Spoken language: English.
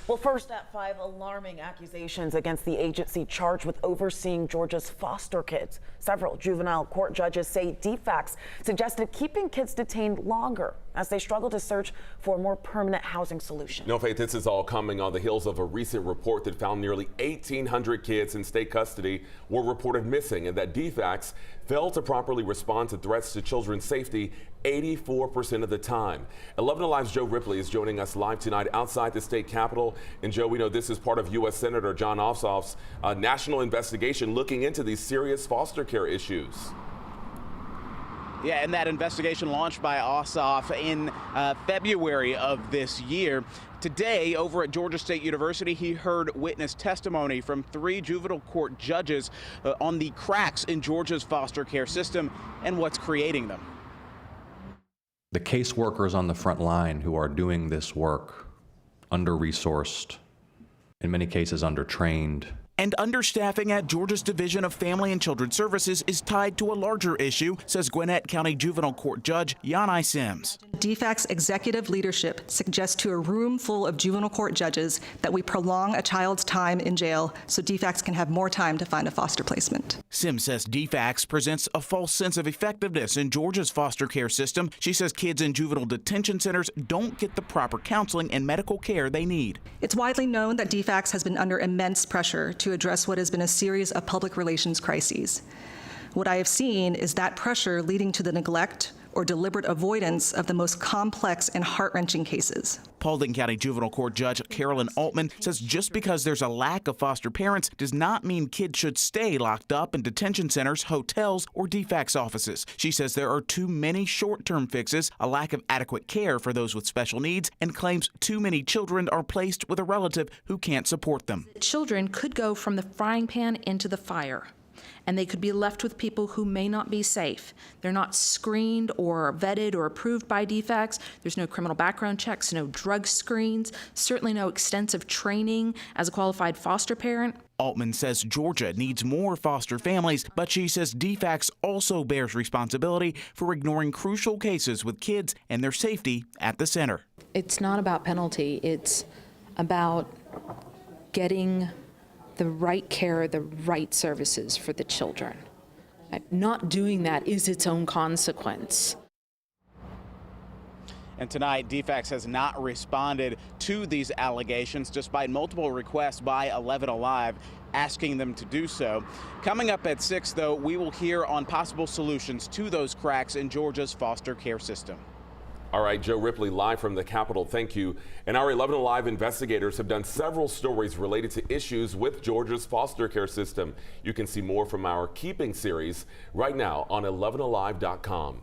Well, first at 5, alarming accusations against the agency charged with overseeing Georgia's foster kids. Several juvenile court judges say defects suggested keeping kids detained longer as they struggle to search for a more permanent housing solution. No, Faith, this is all coming on the heels of a recent report that found nearly 1,800 kids in state custody were reported missing and that defects failed to properly respond to threats to children's safety 84% of the time. 11 Alive's Joe Ripley is joining us live tonight outside the state capitol. And Joe, we know this is part of U.S. Senator John Ossoff's national investigation looking into these serious foster care issues. Yeah, and that investigation launched by Ossoff in February of this year. Today, over at Georgia State University, he heard witness testimony from 3 juvenile court judges on the cracks in Georgia's foster care system and what's creating them. The caseworkers on the front line who are doing this work, under-resourced, in many cases under-trained. And understaffing at Georgia's Division of Family and Children's Services is tied to a larger issue, says Gwinnett County Juvenile Court Judge Yanai Sims. DFAC's executive leadership suggests to a room full of juvenile court judges that we prolong a child's time in jail so DFACs can have more time to find a foster placement. Sims says DFACs presents a false sense of effectiveness in Georgia's foster care system. She says kids in juvenile detention centers don't get the proper counseling and medical care they need. It's widely known that DFACs has been under immense pressure to address what has been a series of public relations crises. What I have seen is that pressure leading to the neglect or deliberate avoidance of the most complex and heart-wrenching cases. Paulding County Juvenile Court Judge Carolyn Altman says just because there's a lack of foster parents does not mean kids should stay locked up in detention centers, hotels, or DFACS offices. She says there are too many short-term fixes, a lack of adequate care for those with special needs, and claims too many children are placed with a relative who can't support them. Children could go from the frying pan into the fire, and they could be left with people who may not be safe. They're not screened or vetted or approved by DFACS. There's no criminal background checks, no drug screens, certainly no extensive training as a qualified foster parent. Altman says Georgia needs more foster families, but she says DFACS also bears responsibility for ignoring crucial cases with kids and their safety at the center. It's not about penalty. It's about getting the right care, the right services for the children. Not doing that is its own consequence. And tonight, DFACS has not responded to these allegations, despite multiple requests by 11 Alive asking them to do so. Coming up at 6, though, we will hear on possible solutions to those cracks in Georgia's foster care system. All right, Joe Ripley, live from the Capitol. Thank you. And our 11 Alive investigators have done several stories related to issues with Georgia's foster care system. You can see more from our Keeping series right now on 11alive.com.